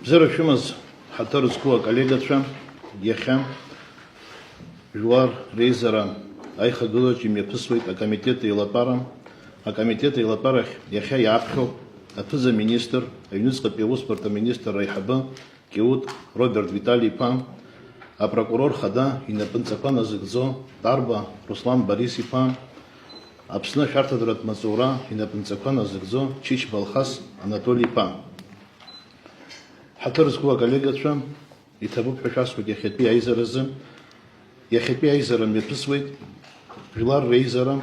Бзерашумаз хатарскуа коллегатша яхам жуар рейзера айхагулачи мепсвит комитета илапара комитета илапарах яха япхо апза министр юниско певоспорта министр райхаба киут Роберт Виталий Пам а прокурор хада и на панцапана зигзо Тарба Руслан Борис Пам Апсна Шартадрат Мазура и на панцапана зигзо Чич Балхас Анатолий Пам Хатарскуа коллегатша и табук пешасвит яхетпи айзаразы яхетпи айзарам мепсвит жуар рейзерам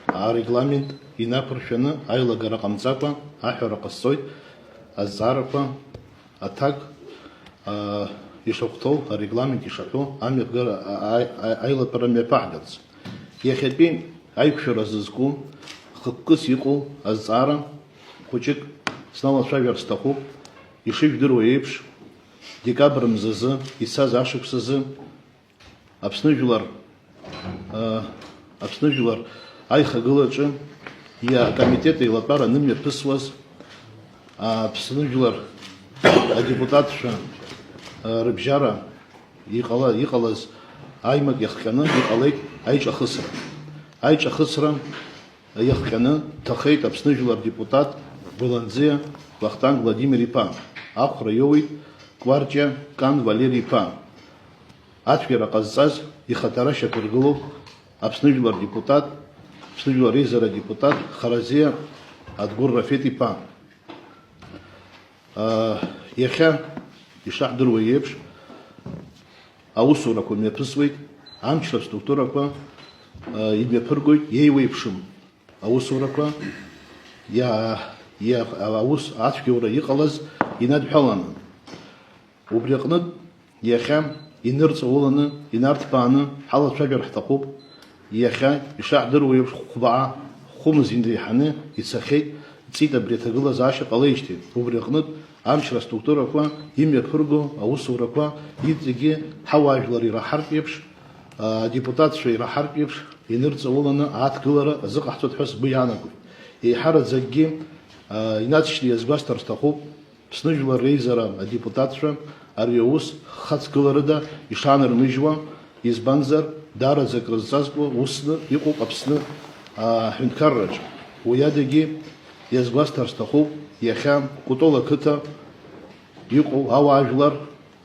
а регламент и напршена айла гаракамцапа ахара кассойт азарапа атак ишоктол регламент ишахо амир айла парамепагац яхетпи айкшуразызку хыккыс ику азара кучик снова шаверстаху ишив дыруэпш декабрь мзазы исаз ашыксызы апсныжулар айхагылачы я комитета илапара нымер пысваз апсныжулар депутатша рыбжара иқалаз аймак яхканы иқалайт айчахысра яхканы тахейт апсныжулар депутат Буланзе Вахтанг Владимир Ипан Ахра Йовит Кварча Кан Валерий Пан Атвера Казаз и Хатараша Пергулов Апсныжулар депутат Апсныжулар Рейзера депутат Харазия Адгур Рафет Ипан Яха Ишах Друеевш Аусура Куме Пысвейт Амчла структура Ква Имя Пергует Ейвейпшим Аусура Ква Я аус атфкеура иҟалаз инадҳәаланы. Убри аҟнытә иахьа инырҵауланы, инарҭбааны ҳалацәажәар ҳҭахуп. Иахьа ишаҳдыруа еиԥш хәбаа хәымыз индеиҳаны ицахьеит, ҵит абри аҭагылазаашьа ҟалеижьҭеи. Убри аҟнытә амчра структурақәа имҩаԥырго аусурақәа иҵегьы ҳауаажәлар ираҳартә еиԥш, адепутатцәа ираҳартә еиԥш инырҵауланы ааҭгылара азыҟаҳҵоит ҳәа сгәы иаанагоит. Еиҳараӡакгьы Иначни язгвастар стахуп, сныжвар рейзера депутатша, ариус, хацкаларда, ишанар мижва, избанзар, дара закрызазгва, усны, иқуп апсны, хюнкаррадж. Уядеги язгвастар стахуп, яхам, кутола кыта, иқу, ауажлар,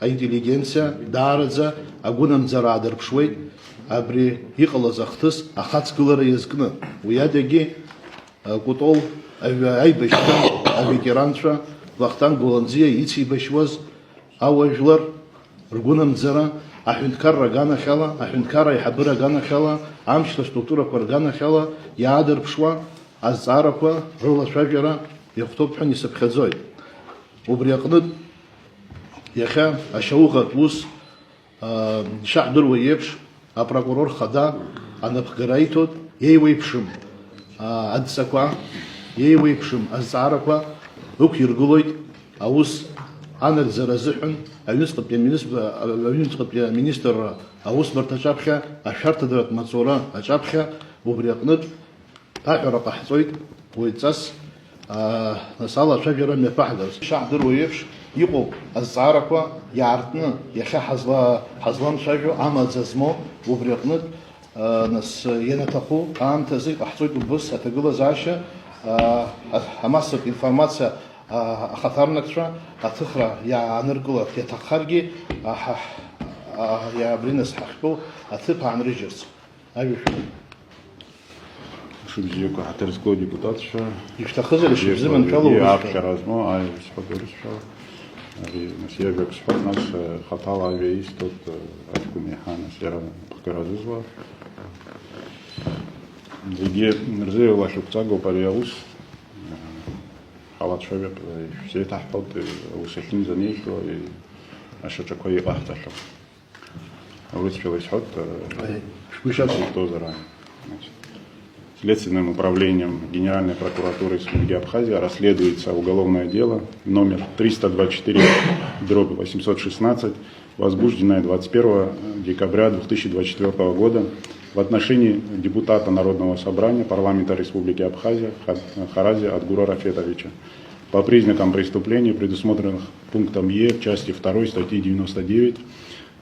интеллигенция, дарадза, агунамзара адарпшвейт, абри иқалазахтыс, ахацкалара язгны. Уядеги кутол айбашкан аветеранша Вахтанг Буланзия ицибашваз ауажлар ргунамзара ахюнкарра ганахьала ахюнкарра иҳабыра ганахьала амчла структурақәа рганахьала иаадырԥшуа азҵаарақәа рылацәажәара иахәҭоуп ҳәа исыԥхьаӡоит. Убри аҟнытә иахьа ашьауӷатә ус ишаҳдыруа еиԥш апрокурор хада анапхгара иҭоит еиуеиԥшым адҵақәа еиуеиԥшым азҵаарақәа ықәиргылоит аус анагӡара азыҳәан аҩныҵҟатәи аминистр аусбарҭа аҿаԥхьа ашәарҭадратә маҵура аҿаԥхьа убри аҟнытә аҳәара ҟаҳҵоит уаҩҵас нас алацәажәара мҩаԥаҳгаз. Ишаҳдыруа еиԥш иҟоуп азҵаарақәа иаартны иахьа ҳазламцәажәо амаӡа змоу убри аҟнытә нас ианаҭаху аамҭазы иҟаҳҵоит убыс аҭагылазаашьа амассатә информациа ахаҭарнакцәа аҭыхра иааныркыларц иаҭаххаргьы абри нас ҳахьтәоу аҭыԥ аанрыжьырц. Ажәа Шубзиука ҳаҭырзгоу депутатцәа ишәҭахызар ишыбзыманшәало иааԥхьаразмо сҳәатәырысшәала ари нас иажәак сҳәот нас хаҭала авиаистот аҷкәын еиҳа нас иара ԥхгаразызуа зегьы рзеилашықәҵагоуп ари аус ҳалацәажәап шәзеиҭаҳҳәалт аус ахьынӡанеихьо ашьаҿақәа иҟаҳҵахьоу аурысшәала исҳәот Следственным управлением Генеральной прокуратуры Республики Абхазия расследуется уголовное дело номер 324/816, возбужденное 21 декабря 2024 года в отношении депутата Народного собрания парламента Республики Абхазия Харази Адгура Рафетовича по признакам преступлений, предусмотренных пунктом Е части 2 статьи 99,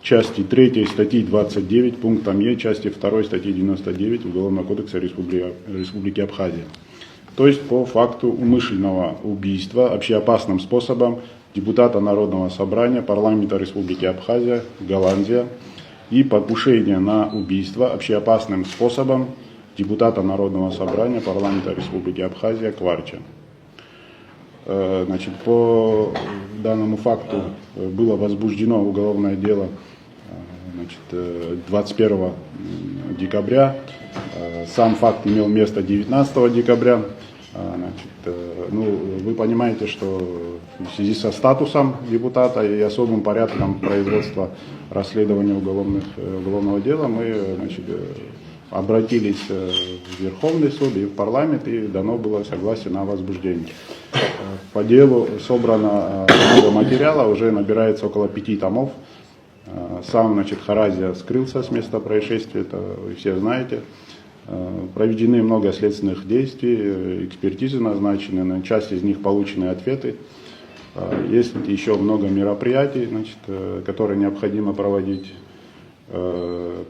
части 3 статьи 29, пунктом Е части 2 статьи 99 Уголовного кодекса Республики Абхазия. То есть по факту умышленного убийства общеопасным способом депутата Народного собрания парламента Республики Абхазия, Голландия, и покушение на убийство общеопасным способом депутата Народного собрания парламента Республики Абхазия Кварча. Значит, по данному факту было возбуждено уголовное дело 21 декабря. Сам факт имел место 19 декабря. Значит, вы понимаете, что в связи со статусом депутата и особым порядком производства расследования уголовного дела мы, значит, обратились в Верховный суд и в парламент, и дано было согласие на возбуждение. По делу собрано много материала, уже набирается около 5 томов. Сам, значит, Харазия скрылся с места происшествия, это вы все знаете. Проведены много следственных действий, экспертизы назначены, на часть из них получены ответы. Есть еще много мероприятий, значит, которые необходимо проводить.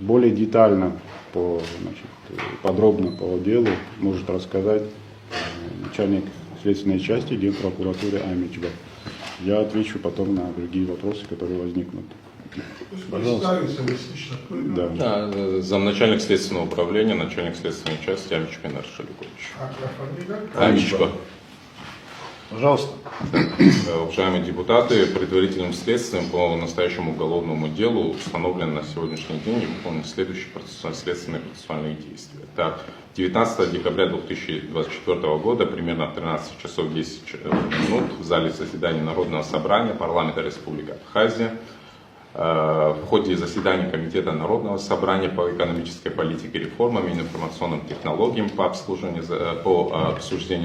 Более детально, подробно по делу может рассказать начальник следственной части Генпрокуратуры Амичба. Я отвечу потом на другие вопросы, которые возникнут. Пожалуйста. Да. Замначальник следственного управления, начальник следственной части Амичба Инар Шаликович. Амичба. Пожалуйста. Уважаемые депутаты, предварительным следствием по настоящему уголовному делу установлено на сегодняшний день и выполнены следующие следственные процессуальные действия. Так, 19 декабря 2024 года, примерно в 13 часов 10 минут, в зале заседания Народного собрания парламента Республики Абхазия в ходе заседания Комитета Народного собрания по экономической политике, реформам и информационным технологиям по обсуждению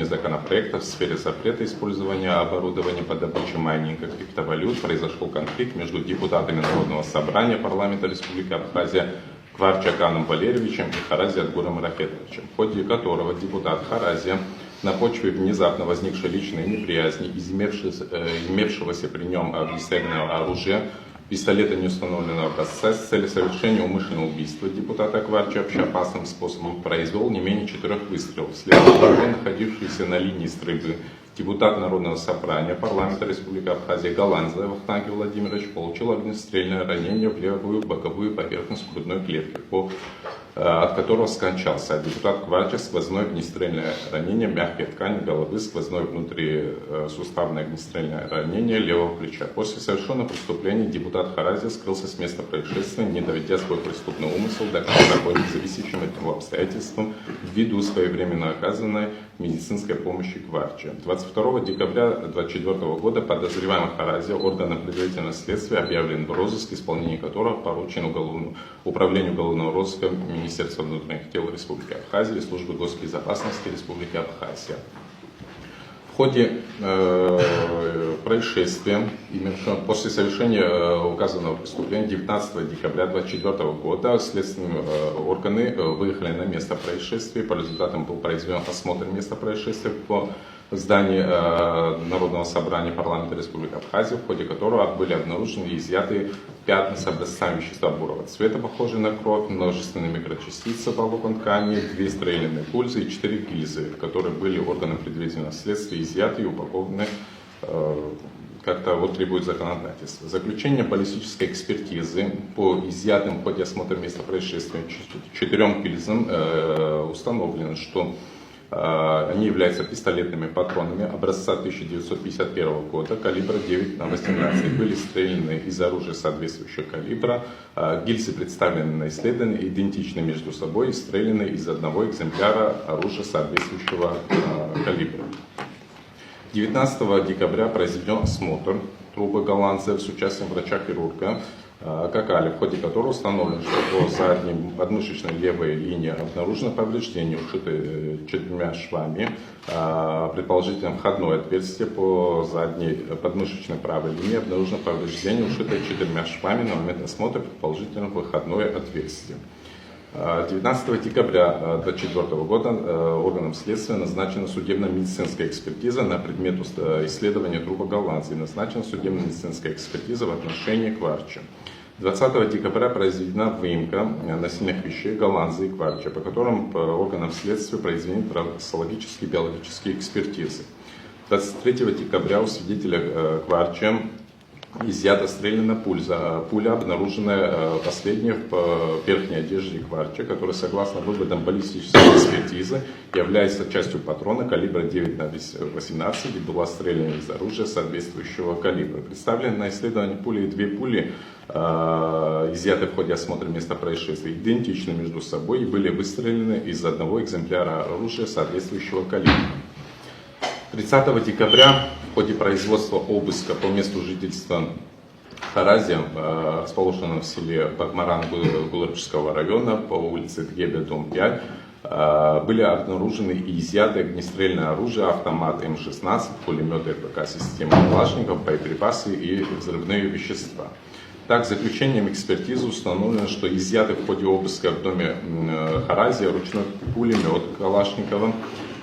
законопроектов в сфере запрета использования оборудования по добыче майнинга криптовалют произошел конфликт между депутатами Народного собрания парламента Республики Абхазия Кварчаканом Валерьевичем и Харазия Адгуром Рахетовичем, в ходе которого депутат Харазия на почве внезапно возникшей личной неприязни, имевшегося при нем огнестрельного оружия, пистолета неустановленного образца с целью совершения умышленного убийства депутата Кварча общеопасным способом произвел не менее 4 выстрелов. Вследствие чего находившийся на линии стрельбы депутат Народного собрания парламента Республики Абхазия Голландия Вахтанг Владимирович получил огнестрельное ранение в левую боковую поверхность грудной клетки, от которого скончался. А депутат Кварча сквозное огнестрельное ранение мягкой ткани головы, сквозное внутрисуставное огнестрельное ранение левого плеча. После совершенного преступления депутат Харазия скрылся с места происшествия, не доведя свой преступный умысел до конца по независящим от него обстоятельствам ввиду своевременно оказанной медицинской помощи Кварча. 22 декабря 2024 года подозреваемый Харазия органом предварительного следствия объявлен в розыск, исполнение которого поручено Управлению уголовного розыска Министерства внутренних дел Республики Абхазия и Службы госбезопасности Республики Абхазия. В ходе происшествия, после совершения указанного преступления 19 декабря 2024 года следственные органы выехали на место происшествия. По результатам был произведен осмотр места происшествия по здании Народного собрания парламента Республики Абхазия, в ходе которого были обнаружены и изъяты пятна с образцами вещества бурого цвета, похожие на кровь, множественные микрочастицы волокон ткани, 2 стрелянные пульсы и 4 гильзы, которые были органом предварительного следствия изъяты и упакованы как-то требует законодательства. Заключение баллистической экспертизы по изъятым в ходе осмотра места происшествия 4 гильзам установлено, что они являются пистолетными патронами образца 1951 года, калибра 9х18, были стреляны из оружия соответствующего калибра. Гильзы представлены на исследование, идентичны между собой и стреляны из одного экземпляра оружия соответствующего калибра. 19 декабря произведен осмотр трупа голландцев с участием врача-хирурга Какали, в ходе которого установлено, что по задней подмышечной левой линии обнаружено повреждение, ушитое 4 швами, предположительно входное отверстие. По задней подмышечной правой линии обнаружено повреждение, ушитое 4 швами, на момент осмотра предположительно выходное отверстие. 19 декабря 2024 года органом следствия назначена судебно-медицинская экспертиза на предмет исследования трупа голландца и назначена судебно-медицинская экспертиза в отношении Кварча. 20 декабря произведена выемка насильных вещей голландца и Кварча, по которым органам следствия произведены токсикологические и биологические экспертизы. 23 декабря у свидетеля Кварча изъята стрелянная пуля, обнаруженная последняя в верхней одежде Кварча, которая, согласно выводам баллистической экспертизы, является частью патрона калибра 9х18 и была стреляна из оружия соответствующего калибра. Представлены на исследовании пули и две пули, изъяты в ходе осмотра места происшествия, идентичны между собой и были выстрелены из одного экземпляра оружия соответствующего калибра. 30 декабря в ходе производства обыска по месту жительства Харазия, расположенном в селе Бакмаран Гуларчского района по улице Тгебе, дом 5, были обнаружены и изъяты огнестрельное оружие, автомат М16, пулеметы РПК системы Калашников, боеприпасы и взрывные вещества. Так, заключением экспертизы установлено, что изъяты в ходе обыска в доме Харазия ручной пулемет Калашникова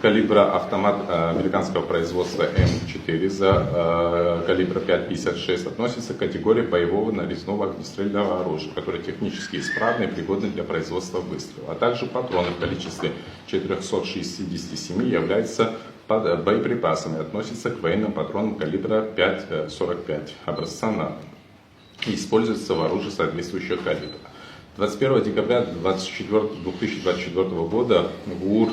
калибра, автомат американского производства М4 за калибра 5,56 относится к категории боевого нарезного огнестрельного оружия, которое технически исправно и пригодно для производства выстрела, а также патроны в количестве 467 являются боеприпасами, относятся к военным патронам калибра 5,45 образца НАТО и используются в оружии соответствующего калибра. 21 декабря 2024 года ГУР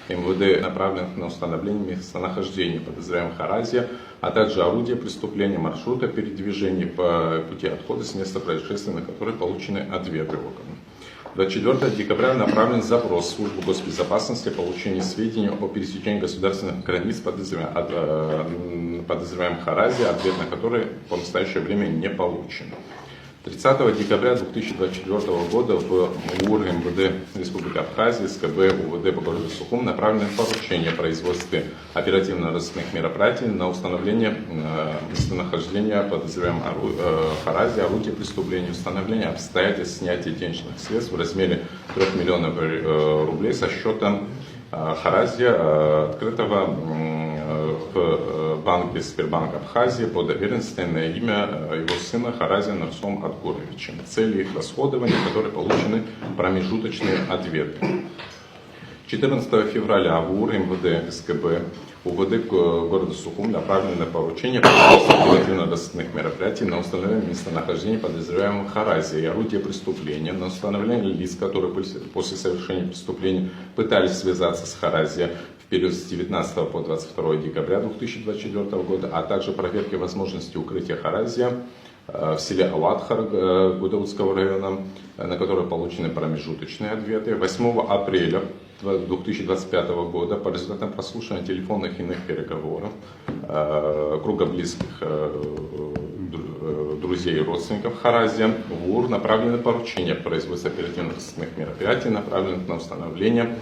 МВД направленных на установление местонахождения подозреваемого Харазия, а также орудия преступления, маршрута передвижения по пути отхода с места происшествия, на который получены ответы органов. 24 декабря направлен запрос в службу госбезопасности о получении сведений о пересечении государственных границ подозреваемого Харазия, ответ на который по настоящее время не получен. 30 декабря 2024 года в ГУР МВД Республики Абхазия, СКБ УВД по городу Сухум направлены поручения о производстве оперативно-розыскных мероприятий на установление местонахождения подозреваемого Харазия, орудия преступления, установление обстоятельств снятия денежных средств в размере 3 миллионов рублей со счета Харазия, открытого в банке Сбербанк Абхазии по доверенности на имя его сына Харазия Нарсом Адгуровича. Цели их расходования, которые получены промежуточные ответы. 14 февраля в УР МВД СКБ УВД города Сухум направлены поручения по оперативно-розыскных мероприятий на установление местонахождения подозреваемого Харазия и орудия преступления, на установление лиц, которые после совершения преступления пытались связаться с Харазия в период с 19 по 22 декабря 2024 года, а также проверки возможности укрытия Харазия в селе Алатхар Гудаутского района, на которые получены промежуточные ответы. 8 апреля 2025 года по результатам прослушивания телефонных и иных переговоров круга близких друзей и родственников Харазия в УР направлены поручения по производству оперативно-розыскных мероприятий, направленных на установление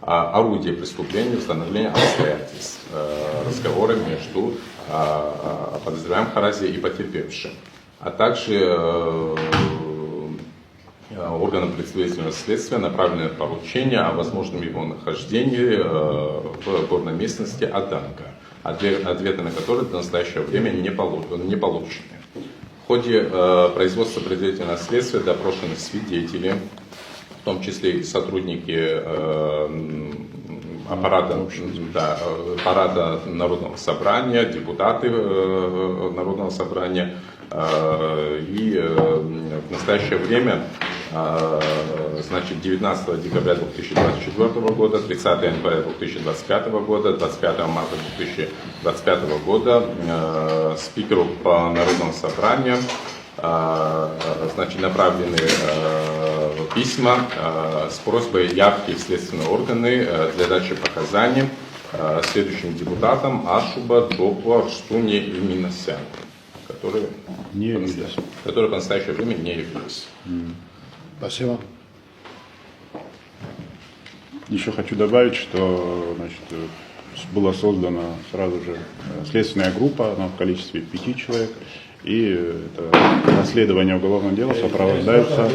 орудия преступления, установление обстоятельств разговора между подозреваемым Харазия и потерпевшим, а также органам представительного следствия направлены поручения о возможном его нахождении в горной местности Аданка, ответы на которые до настоящего времени не получены. В ходе производства предварительного следствия допрошены свидетели, в том числе и сотрудники аппарата Народного собрания, депутаты Народного собрания. И в настоящее время, значит, 19 декабря 2024 года, 30 января 2025 года, 25 марта 2025 года спикеру по Народному собранию значит, направлены письма с просьбой явки в следственные органы для дачи показаний следующим депутатам Ашуба, Допла, Рштуне и Минасян, которые по настоящее время не явились. Спасибо. Еще хочу добавить, что значит, была создана сразу же следственная группа, она в количестве 5 человек, И это расследование уголовного дела сопровождается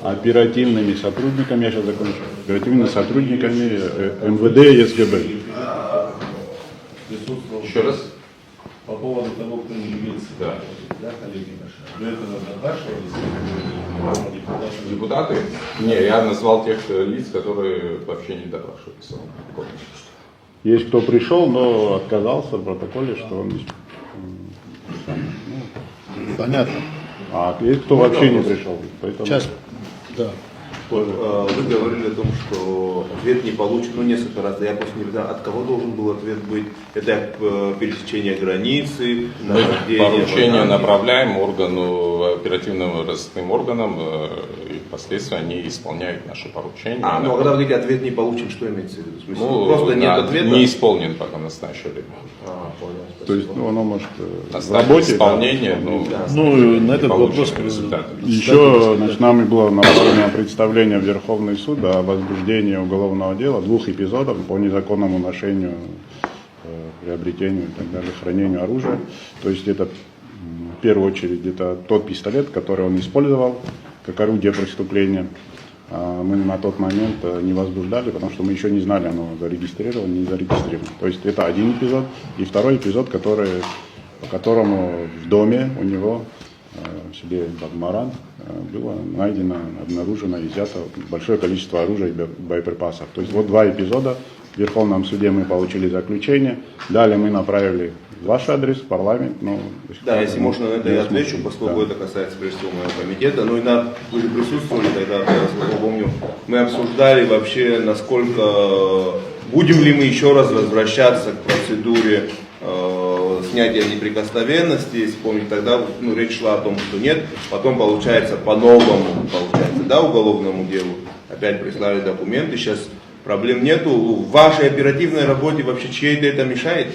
оперативными сотрудниками, я сейчас закончу, оперативными сотрудниками МВД и СГБ. Еще раз. По поводу того, кто не явился, Да. да, коллеги наши, до этого допрашивались Депутаты? Не, я назвал тех лиц, которые вообще не допрашиваются. Есть кто пришел, но отказался в протоколе, что он... Понятно. А есть кто вообще не пришел. Поэтому... Сейчас, да. Вот, вы говорили о том, что ответ не получен, ну, несколько раз, я просто не знаю, от кого должен был ответ быть, это пересечение границы, Мы поручение направляем органу, оперативным разыскным органам, и впоследствии они исполняют наши поручения. Ну, а когда вы говорите, ответ не получен, что имеется в виду? В смысле, Ну, просто нет ответа? Не исполнен пока в настоящее время. Понял, То есть спасибо. оно может На в стадии работе... исполнения, ну, Ну, на этот вопрос... полученные результаты. Еще, значит, нами было направлено представление в Верховный суд о возбуждении уголовного дела 2 эпизодов по незаконному ношению, приобретению и так далее, хранению оружия. То есть это в первую очередь это тот пистолет, который он использовал как орудие преступления. Мы на тот момент не возбуждали, потому что мы еще не знали, оно зарегистрировано, не зарегистрировано. То есть это один эпизод. И второй эпизод, по которому в доме у него в селе Багмаран было найдено, обнаружено, изъято большое количество оружия и боеприпасов. То есть вот 2 эпизода. В Верховном суде мы получили заключение. Далее мы направили в ваш адрес, в парламент. Да, если можно, на это я отвечу, поскольку это касается прежде всего моего комитета. Ну и вы же присутствовали тогда, я помню, мы обсуждали вообще, насколько будем ли мы еще раз возвращаться к процедуре снятия неприкосновенности. Если помните, тогда речь шла о том, что нет. Потом получается по-новому, уголовному делу. Опять прислали документы, сейчас проблем нету. В вашей оперативной работе вообще чьей-то это мешает?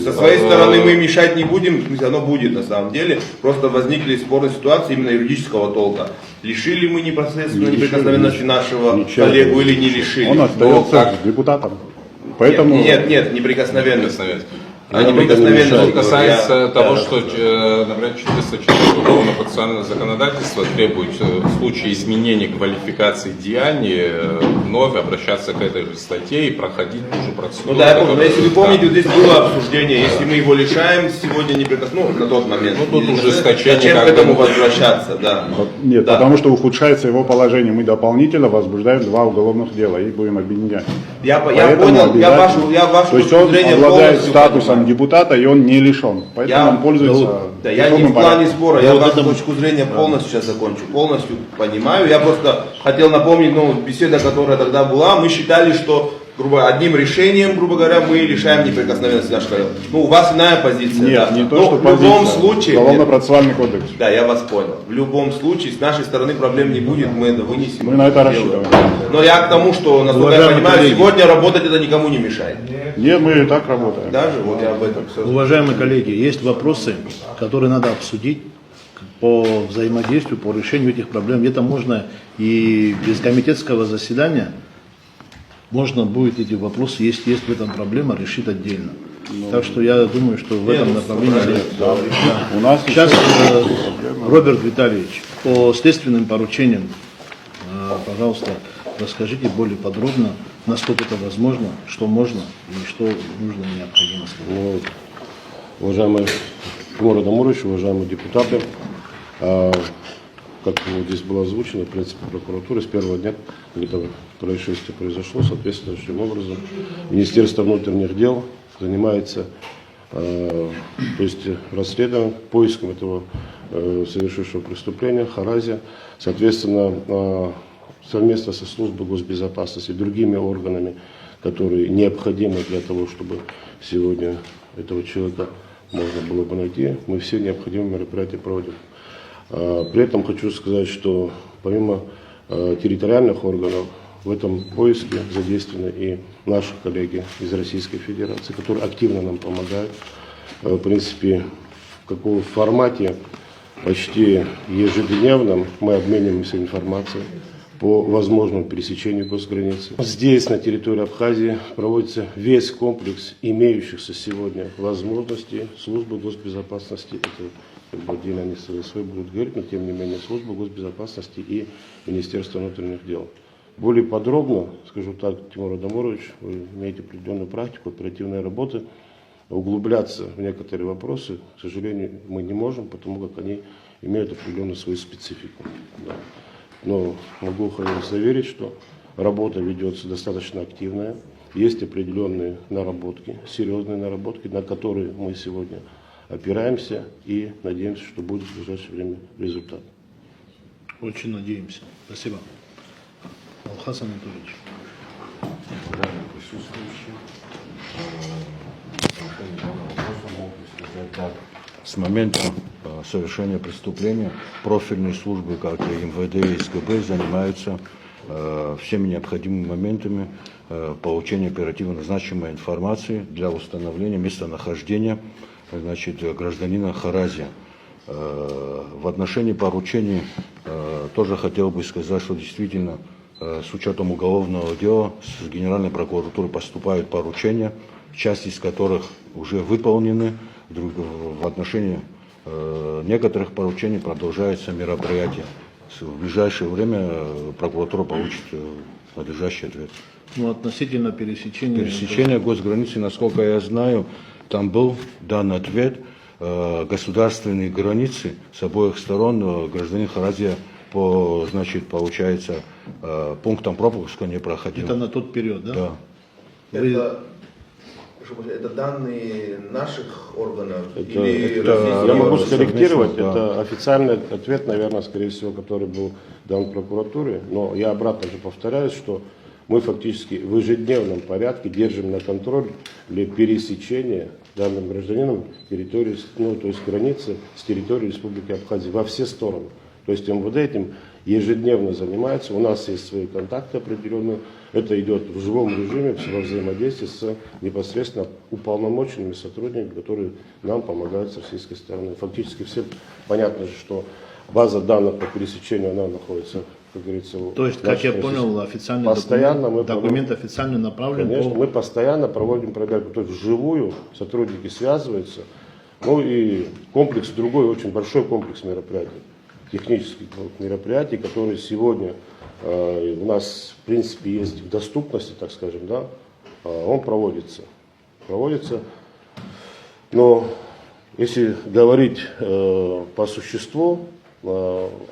Со своей стороны мы мешать не будем, оно будет на самом деле. Просто возникли спорные ситуации именно юридического толка. Лишили мы непосредственно неприкосновенности нашего коллегу или не лишили? Он остается депутатом. Поэтому... Нет, неприкосновенность. Что касается того, что, например, 404 уголовно-процессуального законодательства требует в случае изменения квалификации деяний вновь обращаться к этой же статье и проходить ту же процедуру. Ну да, я помню, но если вы помните, здесь было обсуждение, если мы его лишаем сегодня неприкосновенности, на тот момент, тут ужесточение, зачем к этому возвращаться, да. Нет, да. потому что ухудшается его положение. Мы дополнительно возбуждаем 2 уголовных дела и будем объединять. Я понял, я ваше То есть он зрение обладает полностью статусом понимаю. депутата, и он не лишен. Поэтому он пользуется... Да, я не в плане спора, я вашу точку зрения полностью сейчас закончу, полностью понимаю. Я просто хотел напомнить, беседа, которая тогда была, мы считали, что одним решением, грубо говоря, мы лишаем неприкосновенности наших коллег. У вас иная позиция. Нет, да. не то, что в любом позиция. случае... Уголовно-процессуальный кодекс. Да, я вас понял. В любом случае, с нашей стороны проблем не будет, мы это вынесем. Мы на это рассчитываем. Но я к тому, что, насколько я понимаю, сегодня работать это никому не мешает. Нет, мы и так работаем. Даже вот я об этом все. Уважаемые коллеги, есть вопросы, которые надо обсудить по взаимодействию, по решению этих проблем. Это можно и без комитетского заседания, можно будет эти вопросы, есть в этом проблема, решить отдельно. Так что я думаю, что в этом направлении... Да. У нас Сейчас, Роберт Витальевич, по следственным поручениям, пожалуйста, расскажите более подробно, насколько это возможно, что можно и что нужно и необходимо сказать. Уважаемый Тимур Адамурович, уважаемые депутаты, как здесь было озвучено, в принципе, прокуратура с первого дня, когда происшествие произошло, соответствующим образом Министерство внутренних дел занимается расследованием, поиском этого совершившего преступления, Харазия, соответственно, совместно со службой госбезопасности и другими органами, которые необходимы для того, чтобы сегодня этого человека можно было бы найти, мы все необходимые мероприятия проводим. При этом хочу сказать, что помимо территориальных органов в этом поиске задействованы и наши коллеги из Российской Федерации, которые активно нам помогают. В принципе, в каком формате почти ежедневном мы обмениваемся информацией по возможному пересечению госграницы. Здесь, на территории Абхазии, проводится весь комплекс имеющихся сегодня возможностей службы госбезопасности. Это отдельно они свой будут говорить, но тем не менее служба госбезопасности и Министерство внутренних дел. Более подробно, скажу так, Тимур Адамурович, вы имеете определенную практику оперативной работы. Углубляться в некоторые вопросы, к сожалению, мы не можем, потому как они имеют определенную свою специфику. Да. Но могу вас заверить, что работа ведется достаточно активная. Есть определенные наработки, серьезные наработки, на которые мы сегодня опираемся и надеемся, что будет в ближайшее время результат. Очень надеемся. Спасибо. Алхаз Анатольевич. Уважаемые присутствующие, с момента совершения преступления профильные службы, как и МВД и СГБ, занимаются всеми необходимыми моментами получения оперативно значимой информации для установления местонахождения, значит, гражданина Харазия. В отношении поручений тоже хотел бы сказать, что действительно с учетом уголовного дела с Генеральной прокуратуры поступают поручения, часть из которых уже выполнены. В отношении некоторых поручений продолжаются мероприятия. В ближайшее время прокуратура получит надлежащий ответ. Ну, относительно пересечения... Пересечение госграницы, насколько я знаю, там был дан ответ. Государственные границы с обоих сторон гражданин Харазия по, значит, получается, пунктам пропуска не проходил. Это на тот период, да? Да. Это данные наших органов Я могу скорректировать, да. это официальный ответ, наверное, скорее всего, который был дан прокуратуре, но я обратно же повторяюсь, что мы фактически в ежедневном порядке держим на контроле пересечение данным гражданином территории, ну, то есть границы с территории Республики Абхазия во все стороны. То есть МВД этим ежедневно занимается, у нас есть свои контакты определенные, это идет в живом режиме, во взаимодействии с непосредственно уполномоченными сотрудниками, которые нам помогают с российской стороны. Фактически все понятно же, что база данных по пересечению, она находится, как говорится, То есть, как я понял, официальный постоянно документ официально направлен. Конечно, мы постоянно проводим проверку, то есть вживую сотрудники связываются, ну и комплекс, другой очень большой комплекс мероприятий, технических мероприятий, которые сегодня у нас, в принципе, есть в доступности, так скажем, да, он проводится. Но если говорить по существу,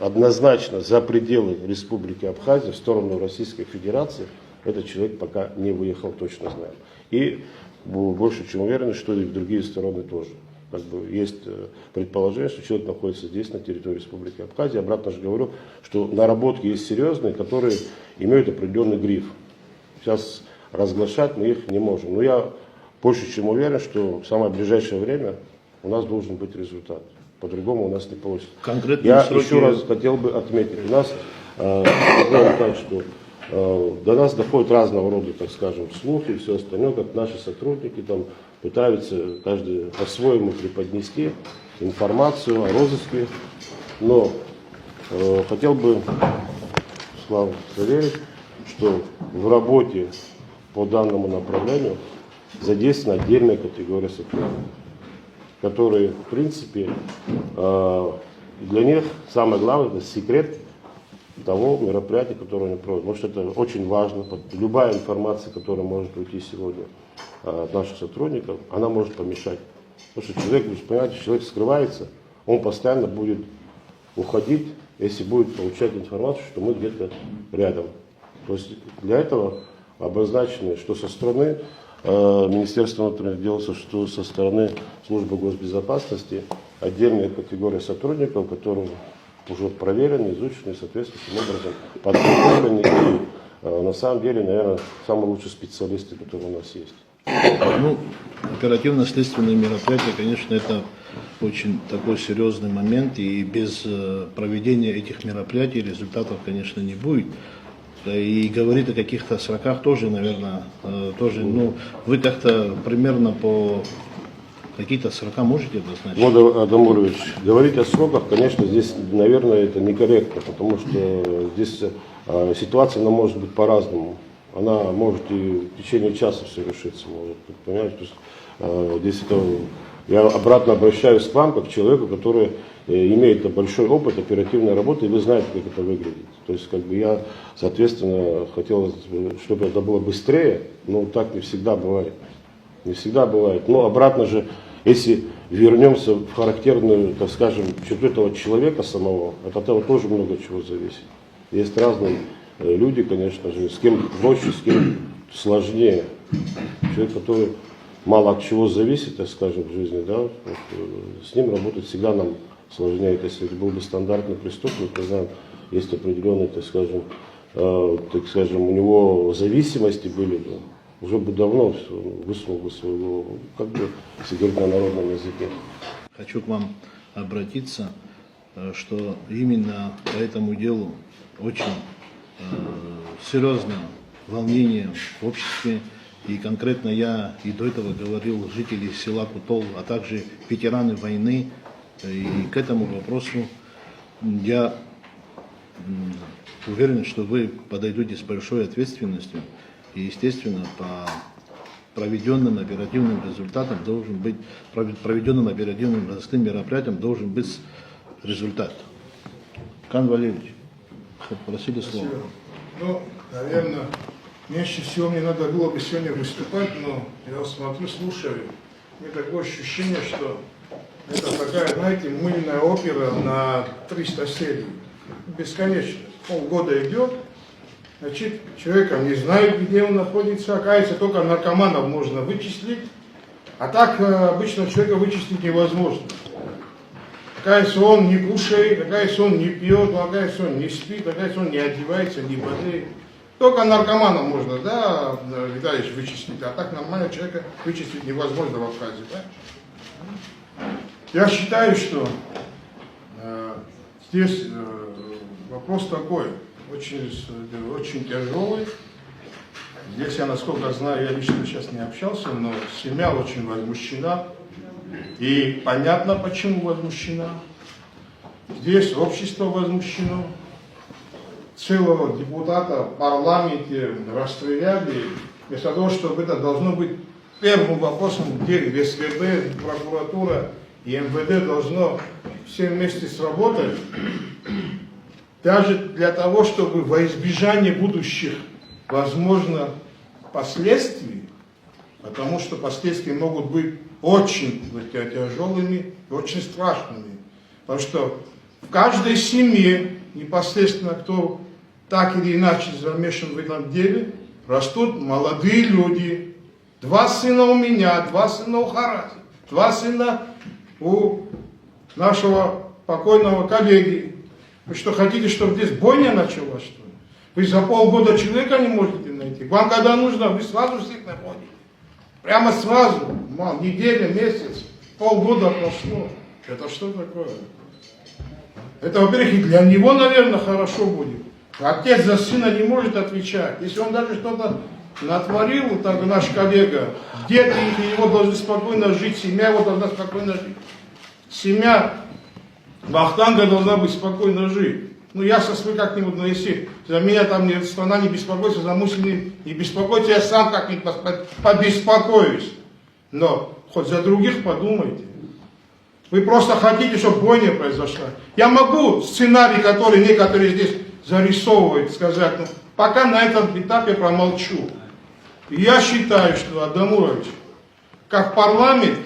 однозначно за пределы Республики Абхазия в сторону Российской Федерации этот человек пока не выехал, точно знаем. И больше чем уверены, что и в другие стороны тоже. Как бы есть предположение, что человек находится здесь, на территории Республики Абхазия. Обратно же говорю, что наработки есть серьезные, которые имеют определенный гриф. Сейчас разглашать мы их не можем. Но я больше чем уверен, что в самое ближайшее время у нас должен быть результат. По-другому у нас не получится. Конкретные Я сроки... еще раз хотел бы отметить. У нас, так, что до нас доходят разного рода, так скажем, слухи и все остальное, как наши сотрудники там пытаются каждый по-своему преподнести информацию о розыске. Но хотел бы, Слава, заверить, что в работе по данному направлению задействована отдельная категория сотрудников, которые, в принципе, для них самое главное – это секрет того мероприятия, которое они проводят. Потому что это очень важно. Любая информация, которая может уйти сегодня от наших сотрудников, она может помешать. Потому что человек, вы же понимаете, человек скрывается, он постоянно будет уходить, если будет получать информацию, что мы где-то рядом. То есть для этого обозначено, что со стороны Министерства внутренних дел, что со стороны службы госбезопасности отдельная категория сотрудников, которые уже проверены, изучены, соответствующим образом подготовлены и на самом деле, наверное, самые лучшие специалисты, которые у нас есть. Ну, оперативно-следственные мероприятия, конечно, это очень такой серьезный момент, и без проведения этих мероприятий результатов, конечно, не будет. И говорить о каких-то сроках тоже, наверное, тоже, ну, вы как-то примерно по какие-то срока можете обозначить? Модер Адамурович, говорить о сроках, конечно, здесь, наверное, это некорректно, потому что здесь Ситуация, она может быть по-разному. Она может и в течение часа все решиться, может быть, понимаете? То есть, здесь это, я обратно обращаюсь к вам, как к человеку, который имеет большой опыт оперативной работы, и вы знаете, как это выглядит. То есть, как бы я, соответственно, хотел, чтобы это было быстрее, но так не всегда бывает. Не всегда бывает. Но обратно же, если вернемся в характерную, так скажем, черту этого человека самого, от этого тоже много чего зависит. Есть разные люди, конечно же, с кем проще, с кем сложнее. Человек, который мало от чего зависит, так скажем, в жизни, да, вот, с ним работать всегда нам сложнее. Если был бы стандартный преступник, мы знаем, есть определенные, так скажем, у него зависимости были бы, уже бы давно высунул бы свою голову, как бы, если говорить на народном языке. Хочу к вам обратиться, что именно по этому делу очень серьезное волнение в обществе. И конкретно я и до этого говорил жители села Кутол, а также ветераны войны. И к этому вопросу я уверен, что вы подойдете с большой ответственностью. И, естественно, по проведенным оперативным результатам должен быть, проведенным оперативным розыскным мероприятиям должен быть результат. Кан Валерьевич, попросили слово. Ну, наверное, меньше всего мне надо было бы сегодня выступать, но я смотрю, слушаю, у меня такое ощущение, что это такая, знаете, мыльная опера на 300 серий. Бесконечно. Полгода идет, значит, человека не знает, где он находится, оказывается, только наркоманов можно вычислить, а так обычно человека вычислить невозможно. Оказывается, он не кушает, оказывается, он не пьет, оказывается, он не спит, оказывается, он не одевается, не болеет. Только наркомана можно, да, Виталий, вычислить, а так нормально человека вычислить невозможно в Абхазии, да? Я считаю, что здесь вопрос такой, очень тяжелый. Здесь я, насколько знаю, я лично сейчас не общался, но семья очень возмущена. И понятно, почему возмущена. Здесь общество возмущено. Целого депутата в парламенте расстреляли. Вместо того, чтобы это должно быть первым вопросом, где СВБ, прокуратура и МВД должно все вместе сработать. Даже для того, чтобы во избежание будущих, возможно, последствий, потому что последствия могут быть очень тяжелыми и очень страшными. Потому что в каждой семье, непосредственно кто так или иначе замешан в этом деле, растут молодые люди. 2 сына у меня, 2 сына у Харази, 2 сына у нашего покойного коллеги. Вы что, хотите, чтобы здесь бойня началась, что ли? Вы за полгода человека не можете найти. Вам когда нужно, вы сразу всех находите. Прямо сразу, неделя, месяц, полгода прошло. Это что такое? Это, во-первых, и для него, наверное, хорошо будет. Отец за сына не может отвечать. Если он даже что-то натворил, вот так наш коллега, дети его должны спокойно жить, семья его должна спокойно жить. Семья Вахтанга должна быть спокойно жить. Ну, я вы как-нибудь, но если за меня там страна не беспокоится, за мусульман не беспокоится, я сам как-нибудь побеспокоюсь. Но хоть за других подумайте. Вы просто хотите, чтобы бойня произошла. Я могу сценарий, который некоторые здесь зарисовывают, сказать, но пока на этом этапе промолчу. И я считаю, что, Адамурович, как парламент,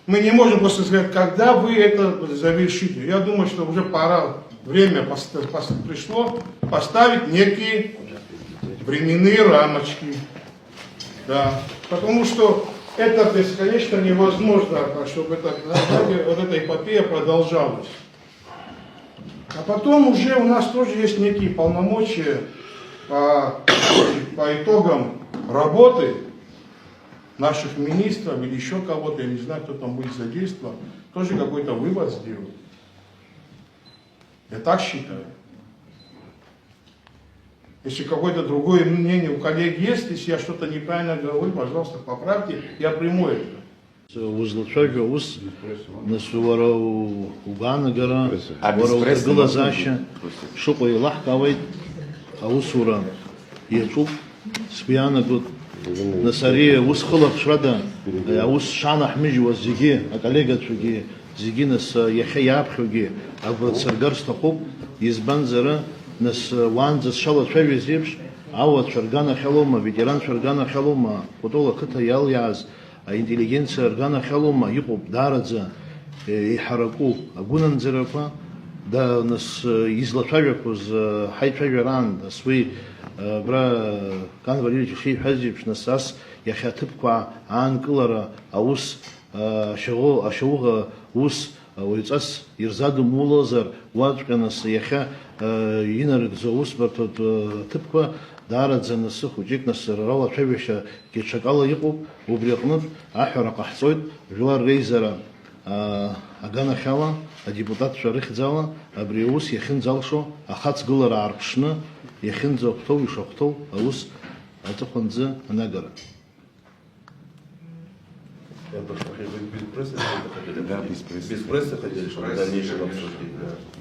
мы не можем просто сказать, когда вы это завершите. Я думаю, что уже пора, время пришло поставить некие временные рамочки. Да. Потому что это бесконечно невозможно, чтобы вот эта эпопея продолжалась. А потом уже у нас тоже есть некие полномочия по итогам работы наших министров или еще кого-то, я не знаю, кто там будет задействован, тоже какой-то вывод сделать. Я так считаю. Если какое-то другое мнение у коллег есть, если я что-то неправильно говорю, пожалуйста, поправьте, я приму это. Узлачаги уз насувара угана гара, вара глазаща, шупа и лахкавай, аусура иаҿуп, сгәы иаанагоит. Нас ари ус хылаԥшрада, аус шанаҳмыжьуаз зегьы, аколлегацәагьы, зегьы нас иахьа иааԥхьогьы агәра сыргар сҭахуп, избанзар, нас уаанӡа сшалацәажәаз еиԥш, ауацәа рганахьалоума, ветеранцәа рганахьалоума, Кәтол ақыҭа иалиааз аинтеллигенциа рганахьалоума, иҟоуп даараӡа иҳараку агәынамӡарақәа, нас излацәажәақәоз ҳаицәажәараан, нас уи абра Кан Валерьевич ишиҳәаз еиԥш, нас ас иахьа аҭыԥқәа аанкылара аус ашьауӷа ус уаҩҵас ирзадумулозар, уаҵәҟьа нас иахьа инарыгӡо аусбарҭа ҭыԥқәа даараӡа нас хәыҷык нас ралацәажәашьагьы ҽакала иҟоуп, убри аҟнытә аҳәара ҟаҳҵоит жәлар реизара аганахьала, адепутатцәа рыхьӡала, абри аус иахьынӡалшо ахаҵгылара аарԥшны иахьынӡахәҭоу ишахәҭоу аус аҵыхәанӡы анагара. Без прессы хотели, чтобы в дальнейшем обсудить.